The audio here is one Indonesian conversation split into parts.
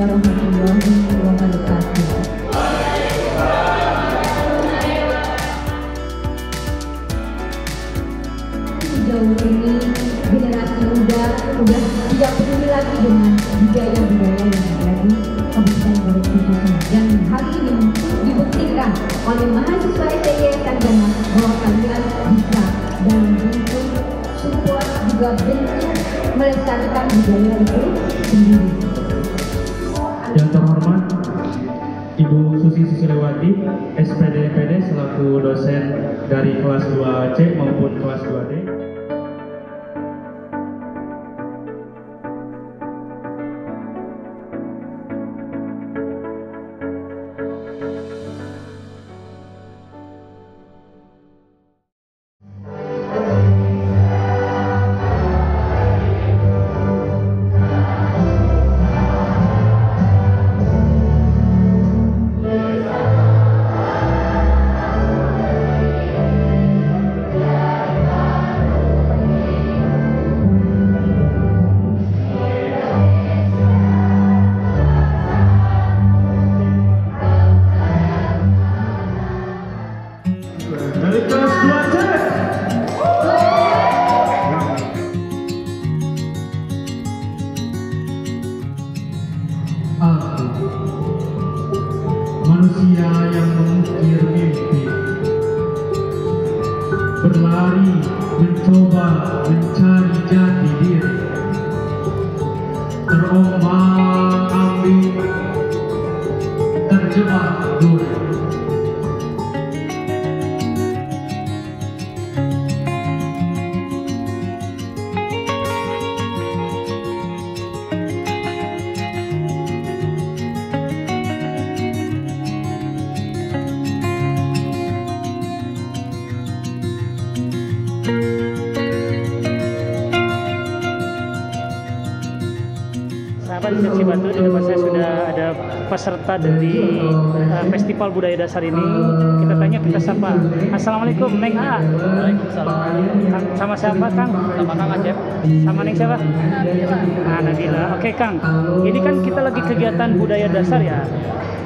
warahmatullahi wabarakatuh. Sejauh ini generasi muda sudah tidak peduli lagi dengan budaya-budaya yang ada di Kabupaten Garut khususnya, dan hal ini dibuktikan oleh mahasiswa STY Sarjana bahwa kalian bisa dalam bentuk support juga bentuk melestarikan budaya itu sendiri. Yang terhormat Ibu Susi Susilewati, SPD selaku dosen dari kelas 2C maupun kelas 2D. Aku, manusia yang mengukir mimpi, berlari, mencoba, mencari jati diri, terombang-ambing, terjebak duri. Sahabat Seksi Batu, di depan saya sudah ada peserta dari Festival Budaya Dasar ini. Kita tanya, kita sapa. Assalamualaikum, Neng A. Waalaikumsalam. Sama siapa, Kang? Sama Kang Acep. Sama Neng siapa? Nah, Nabila. Oke, Kang. Ini kan kita lagi kegiatan budaya dasar ya.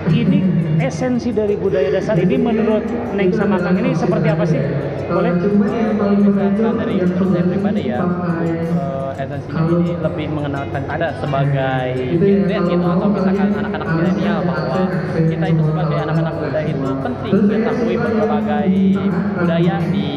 Ini esensi dari budaya dasar ini menurut Neng sama Kang ini seperti apa sih? Boleh? Misalkan dari menurut saya pribadi ya, esensinya ini lebih mengenalkan kita sebagai Gen Z gitu, atau misalkan anak-anak milenial, bahwa kita itu sebagai anak-anak muda itu penting mengetahui berbagai budaya di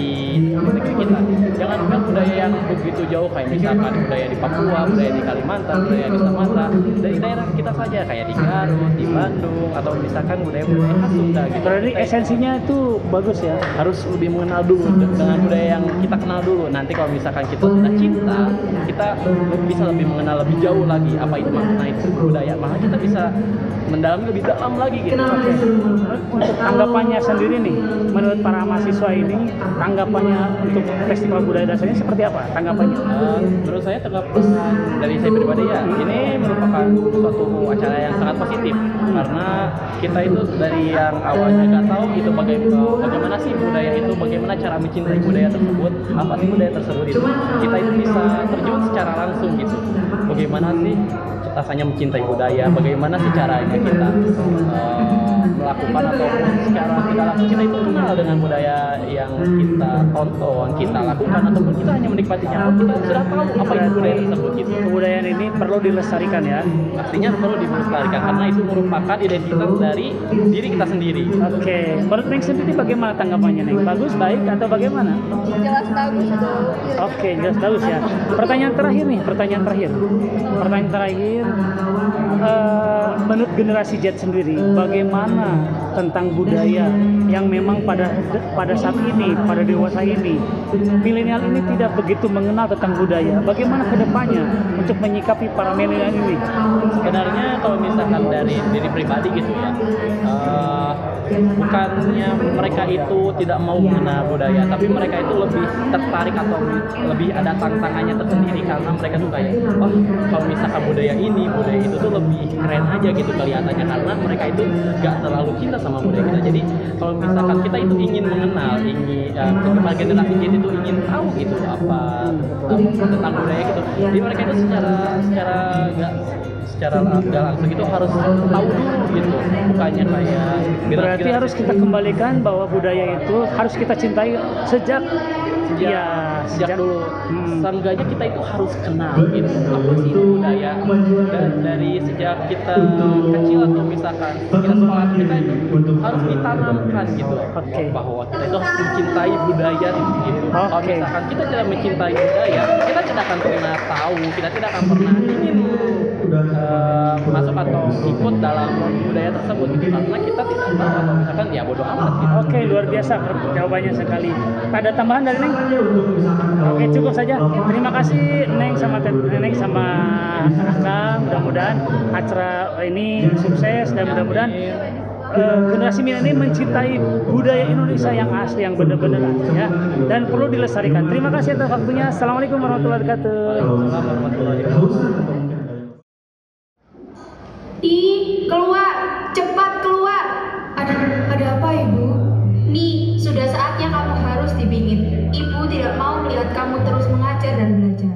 negeri kita. Jangan bukan budaya yang begitu jauh, kayak misalkan budaya di Papua, budaya di Kalimantan, budaya di Sumatera, dari daerah kita saja kayak di Garut, di Bandung, atau misalkan budaya-budaya khas Sunda gitu. Berarti esensinya itu bagus ya. Harus lebih mengenal dulu dengan budaya yang kita kenal dulu. Nanti kalau misalkan kita sudah cinta, kita bisa lebih mengenal lebih jauh lagi apa itu makna itu budaya, maka kita bisa mendalami lebih dalam lagi gitu. Oke. Untuk tanggapannya sendiri nih, menurut para mahasiswa ini, tanggapannya untuk Festival Budaya Dasar ini seperti apa? Tanggapannya? Menurut saya tanggapan dari saya pribadi ya, ini merupakan suatu acara yang sangat positif, karena kita itu dari yang awalnya nggak tahu gitu bagaimana sih budaya itu, bagaimana cara mencintai budaya tersebut, apa sih budaya tersebut itu, kita itu bisa terjun secara langsung gitu. Bagaimana sih rasanya mencintai budaya, bagaimana sih caranya kita melakukan, ataupun secara tidak langsung kita itu kenal dengan budaya yang kita tonton, kita lakukan, ataupun kita hanya menikmatinya. Kita sudah tahu apa itu budaya tersebut gitu. Kebudayaan ini perlu dilestarikan ya. Pastinya perlu dilestarikan karena itu merupakan identitas dari diri kita sendiri. Oke, menurut Neng sendiri bagaimana tanggapannya, Neng? Bagus, baik, atau bagaimana? Jelas bagus tuh. Oke, jelas bagus ya. Pertanyaan terakhir nih, pertanyaan terakhir. Menurut generasi Z sendiri, bagaimana tentang budaya yang memang pada saat ini, pada dewasa ini, milenial ini tidak begitu mengenal tentang budaya. Bagaimana kedepannya untuk menyikapi para milenial ini? Sebenarnya kalau misalkan dari diri pribadi gitu ya, bukannya mereka itu tidak mau mengenal budaya, tapi mereka itu lebih tertarik atau lebih ada tantangannya tersendiri, karena mereka tuh kayak, oh kalau misalkan budaya ini, budaya itu tuh lebih keren aja gitu kelihatannya, karena mereka itu gak terlalu cinta sama budaya kita. Jadi kalau misalkan kita itu ingin mengenal, generasi Z itu ingin tahu gitu apa tentang budaya gitu, jadi mereka itu secara secara nggak langsung itu harus tahu dulu gitu, bukannya kayak Berarti harus kita kembalikan bahwa budaya itu harus kita cintai sejak sejak dulu. Seenggaknya kita itu harus kenal gitu apa sih itu budaya, dan dari sejak kita kecil atau misalkan kita sekolah kita itu harus ditanamkan gitu bahwa kita itu harus mencintai budaya gitu. Kalau misalkan kita tidak mencintai budaya, kita tidak akan pernah tahu, kita tidak akan pernah ingin masuk atau ikut dalam budaya tersebut gitu, karena kita tidak tahu atau misalkan ya bodoh amat gitu. Oke, luar biasa jawabannya sekali. Ada tambahan dari Neng? Oke, cukup saja. Terima kasih Neng sama Akang. Mudah-mudahan acara ini sukses dan mudah-mudahan generasi milenial mencintai budaya Indonesia yang asli, yang benar-benar asli ya, dan perlu dilestarikan. Terima kasih atas waktunya. Assalamualaikum warahmatullahi wabarakatuh. Waalaikumsalam warahmatullahi wabarakatuh. Keluar, cepat keluar. Ada apa, Ibu? Nih, sudah saatnya kamu harus dibingit. Ibu tidak mau melihat kamu terus mengajar dan belajar.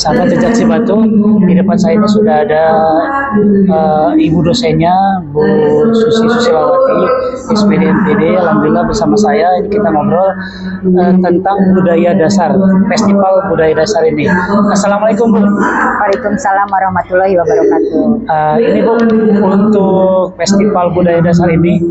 Sahabat Jejak Cibatu, di depan saya ini sudah ada ibu dosennya, Bu Susi Susilawati, SPD MPD. Alhamdulillah bersama saya ini kita ngobrol tentang budaya dasar, festival budaya dasar ini. Assalamualaikum Bu. Waalaikumsalam warahmatullahi wabarakatuh. Ini Bu, untuk festival budaya dasar ini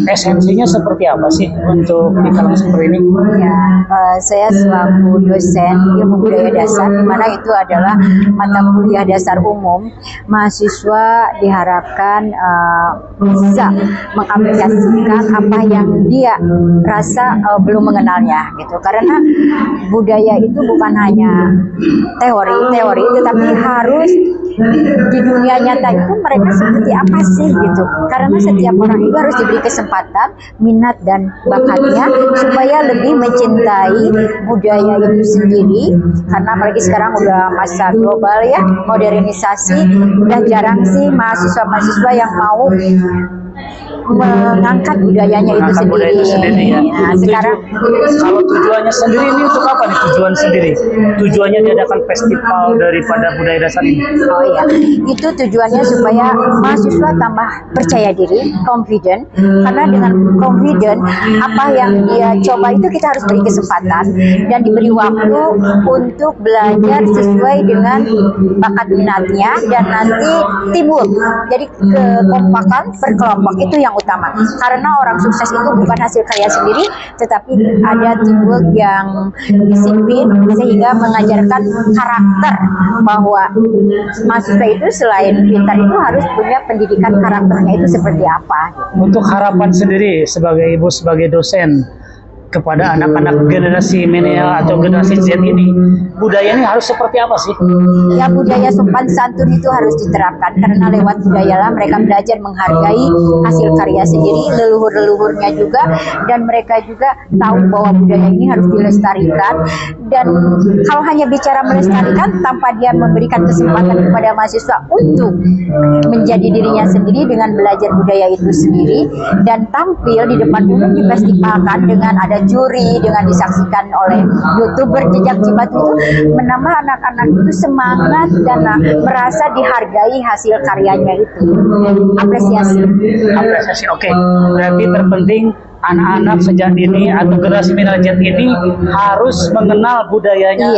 esensinya seperti apa sih untuk di kalangan seperti ini? Ya, saya selaku dosen ilmu budaya dasar, di mana itu adalah mata kuliah dasar umum, mahasiswa diharapkan bisa mengaplikasikan apa yang dia rasa belum mengenalnya gitu. Karena budaya itu bukan hanya teori, tetapi harus di dunia nyata itu mereka seperti apa sih gitu. Karena setiap orang itu harus diberi kesempatan, minat dan bakatnya supaya lebih mencintai budaya itu sendiri. Karena apalagi sekarang udah masa global ya, modernisasi, udah jarang sih mahasiswa-mahasiswa yang mau mengangkat budayanya itu sendiri. Ya. Nah, sekarang kalau tujuannya sendiri ini untuk apa nih tujuan sendiri? Tujuannya diadakan festival daripada budaya dasar ini? Oh iya, itu tujuannya supaya mahasiswa tambah percaya diri, confident. Karena dengan confident, apa yang dia coba itu kita harus beri kesempatan dan diberi waktu untuk belajar sesuai dengan bakat minatnya, dan nanti teamwork. Jadi kekompakan berkelompok itu yang utama. Karena orang sukses itu bukan hasil karya sendiri, tetapi ada teamwork yang disiplin sehingga mengajarkan karakter, bahwa mahasiswa itu selain pintar itu harus punya pendidikan karakternya itu seperti apa. Untuk harapan sendiri sebagai ibu, sebagai dosen kepada anak-anak generasi milenial atau generasi Z ini, budaya ini harus seperti apa sih? Ya, budaya sopan santun itu harus diterapkan, karena lewat budaya lah mereka belajar menghargai hasil karya sendiri, leluhur-leluhurnya juga, dan mereka juga tahu bahwa budaya ini harus dilestarikan. Dan kalau hanya bicara melestarikan tanpa dia memberikan kesempatan kepada mahasiswa untuk menjadi dirinya sendiri dengan belajar budaya itu sendiri dan tampil di depan umum difestivalkan dengan ada juri, dengan disaksikan oleh YouTuber Jejak Cibatu, itu menambah anak-anak itu semangat dan merasa dihargai hasil karyanya itu. Apresiasi. Oke. Berarti terpenting anak-anak sejak dini atau generasi milenial Z ini harus mengenal budayanya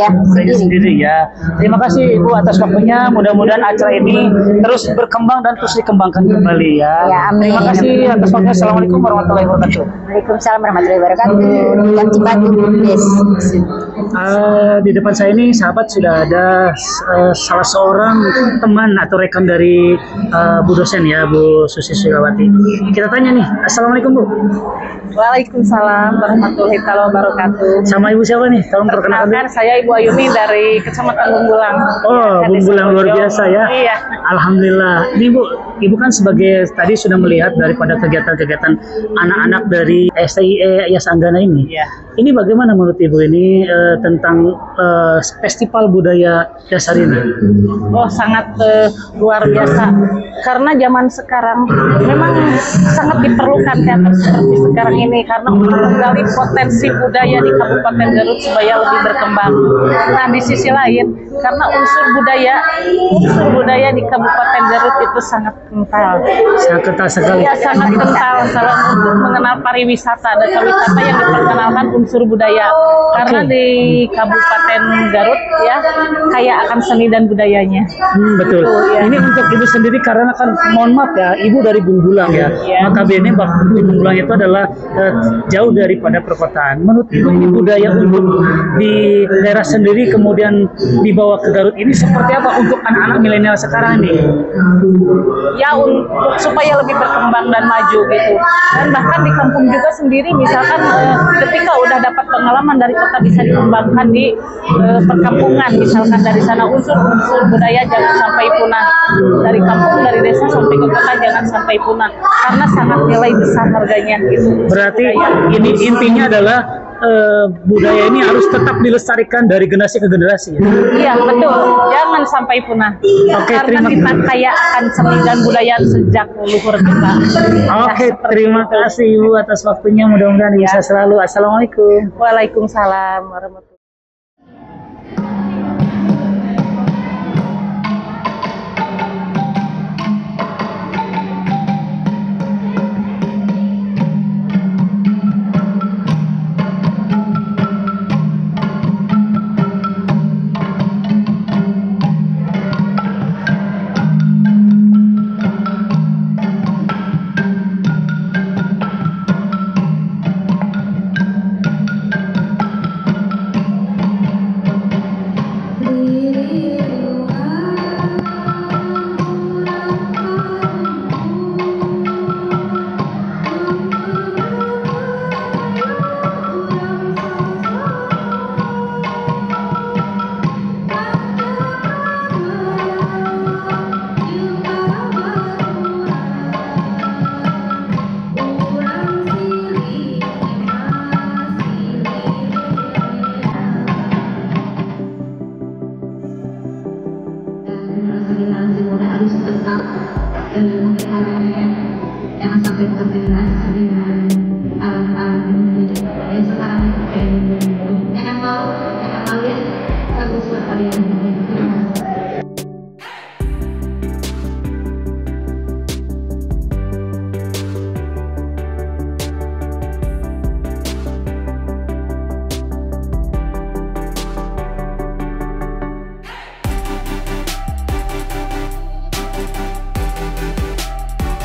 sendiri ya. Terima kasih Ibu atas waktunya. Mudah-mudahan acara ini terus berkembang dan terus dikembangkan kembali ya. Ya, amin. Terima kasih atas waktunya. Assalamualaikum warahmatullahi wabarakatuh. Waalaikumsalam warahmatullahi wabarakatuh. Jejak Cibatu. Di depan saya ini sahabat sudah ada salah seorang teman atau rekan dari Bu dosen ya, Bu Susi Susilawati. Kita tanya nih, Assalamualaikum Bu. Waalaikumsalam warahmatullahi wabarakatuh. Sama ibu siapa nih? Tolong perkenalkan. Perkenalkan, saya Ibu Ayumi dari Kecamatan Bumbulang. Oh, Bumbulang luar biasa ya. Iya. Alhamdulillah. Ini Ibu kan sebagai tadi sudah melihat daripada kegiatan-kegiatan anak-anak dari STIE Yas Anggana ini. Iya. Ini bagaimana menurut Ibu ini tentang festival budaya dasar ini? Oh, sangat luar biasa. Karena zaman sekarang memang sangat diperlukan teater seperti sekarang ini karena untuk menggali potensi budaya di Kabupaten Garut supaya lebih berkembang. Nah, di sisi lain, karena unsur budaya di Kabupaten Garut itu sangat kental. Sangat kental sekali. Ya, sangat kental kalau untuk mengenal pariwisata dan wisata yang diperkenalkan unsur budaya. Karena di Kabupaten Garut ya kaya akan seni dan budayanya. Betul. Ya. Ini untuk Ibu sendiri karena kan mohon maaf ya, Ibu dari Bumbulang ya. Ya. Maka ini di Bumbulang itu adalah jauh daripada perkotaan. Menurut Ibu ini budaya untuk di daerah sendiri kemudian dibawa ke Garut ini seperti apa untuk anak-anak milenial sekarang ini? Ya, untuk supaya lebih berkembang dan maju gitu. Dan bahkan di kampung juga sendiri misalkan ketika udah dapat pengalaman dari kota bisa dikembangkan di perkampungan, misalkan dari sana unsur-unsur budaya jangan sampai punah, dari kampung, dari desa sampai ke kota jangan sampai punah karena sangat nilai besar harganya gitu. Berarti Budaya. ini intinya adalah budaya ini harus tetap dilestarikan dari generasi ke generasi ya? Iya, betul, jangan sampai punah. Oke, Karena kita kaya akan seni dan budaya sejak leluhur kita. Oke, Ya, seperti terima itu. kasih Ibu atas waktunya, mudah-mudahan Ya. bisa selalu. Assalamualaikum. Waalaikumsalam warahmatullahi. generasi muda harus tetap memelihara jangan sampai tergelas dengan alat-alat yang sekarang jangan mau ya bagus buat kalian.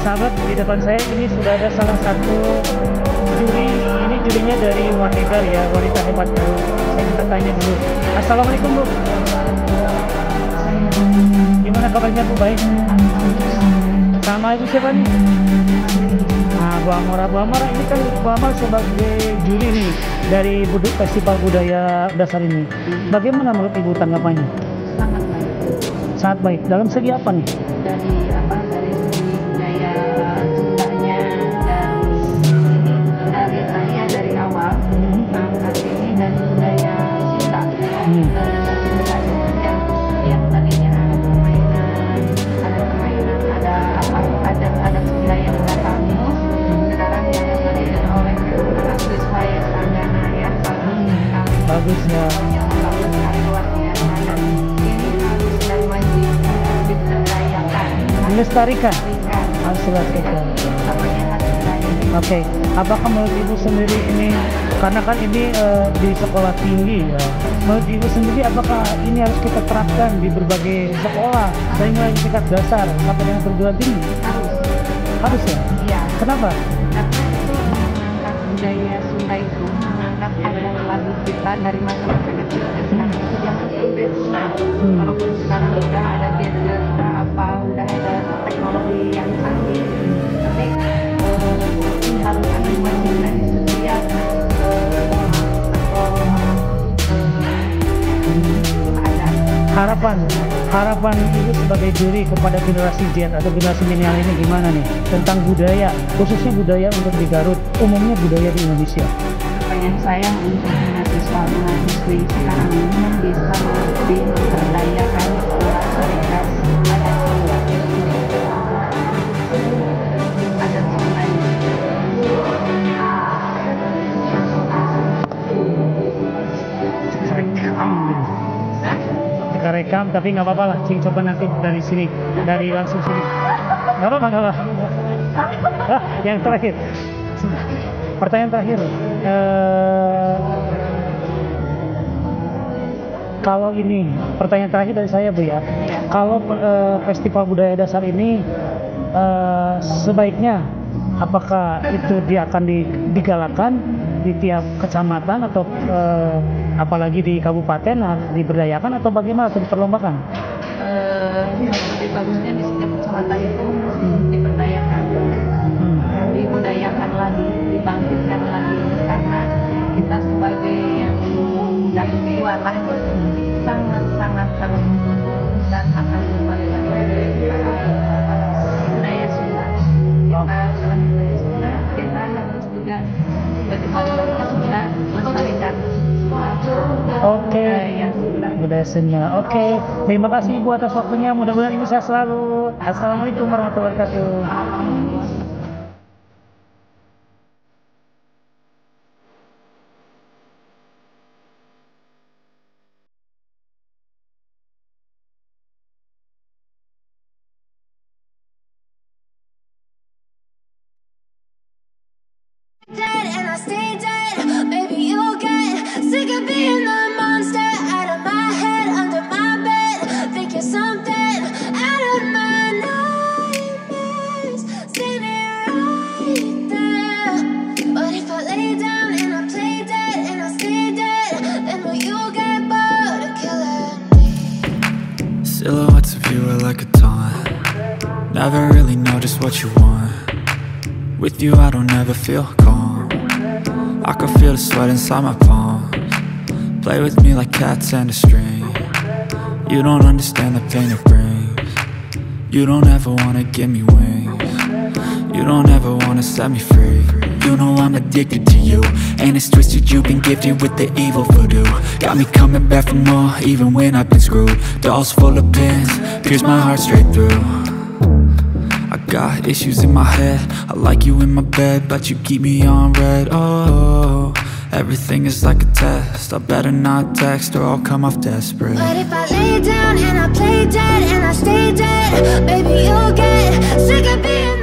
Sahabat, di depan saya ini sudah ada salah satu juri. Ini jurinya dari wanita ya, wanita hebat dulu. Saya minta tanya dulu. Assalamualaikum Bu. Gimana kabarnya Bu? Baik. Sama Ibu siapa nih? Nah, Bu Amora. Bu Amora ini kan Bu Amora sebagai juri nih dari Festival Budaya Dasar ini. Bagaimana menurut Ibu tanggapannya? Sangat baik. Sangat baik. Dalam segi apa nih? Dari segi budaya Sundanya dan dari saya dari awal angkat ini dari budaya Sunda. Dari budaya yang tadinya ada permainan, ada budaya mendatang. Sekarang yang dihadirkan oleh siswa Yas Anggana ya bagus sekali. Bagus ya. Bagus sekali luar biasa dan ini harus dan wajib diberdayakan. Dilestarikan. Harus dilestarikan. Oke, apakah menurut Ibu sendiri ini, karena kan ini di sekolah tinggi ya, menurut Ibu sendiri apakah ini harus kita terapkan di berbagai sekolah, dari mulai tingkat dasar sampai dengan perguruan tinggi? Harus ya? Iya. Kenapa? Karena itu mengangkat budaya Sunda itu, mengangkat yang lalu kita dari masa-masa kecil dan sekarang itu jangan sampai punah. Walaupun sekarang udah ada gadget, udah ada teknologi yang canggih, tapi ini harus ada wajib dan harapan Ibu sebagai juri kepada generasi Z atau generasi milenial ini gimana nih tentang budaya, khususnya budaya untuk di Garut, umumnya budaya di Indonesia? Pengen saya untuk mahasiswa-mahasiswi sekarang ini bisa lebih memberdayakan mereka adat Sunda. Kita rekam tapi nggak apa-apa lah, Cing, coba nanti dari sini, dari langsung sini. Nggak apa-apa. Yang terakhir, pertanyaan terakhir. Kalau ini pertanyaan terakhir dari saya, Bu ya. Kalau Festival Budaya Dasar ini sebaiknya apakah itu dia akan digalakan di tiap kecamatan atau apalagi di kabupaten harus diberdayakan atau bagaimana, atau diperlombakan? Lebih bagusnya di setiap kecamatan itu diberdayakan, dibudayakan lagi, dibangkitkan lagi, karena kita sebagai yang udah tua lah sangat dan akan kembali lagi budaya Sunda. Kita harus juga bagaimana Sunda melestarikan budaya Sunda. Oke, terima kasih Ibu atas waktunya. Mudah-mudahan Ibu sehat selalu. Assalamualaikum warahmatullahi wabarakatuh. Dead and I stay dead, maybe you'll get sick of being the monster out of my head, under my bed, think you're something out of my nightmares, standing right there. But if I lay down and I play dead and I stay dead, then will you get bored of killing me? Silhouettes of you are like a taunt, never really know just what you want. With you I don't ever feel calm, I can feel the sweat inside my palms. Play with me like cats and a string, you don't understand the pain it brings. You don't ever wanna give me wings, you don't ever wanna set me free. You know I'm addicted to you, and it's twisted, you've been gifted with the evil voodoo. Got me coming back for more, even when I've been screwed. Dolls full of pins, pierce my heart straight through. I got issues in my head, I like you in my bed, but you keep me on red. Oh, everything is like a test, I better not text or I'll come off desperate. But if I lay down and I play dead and I stay dead, baby you'll get sick of being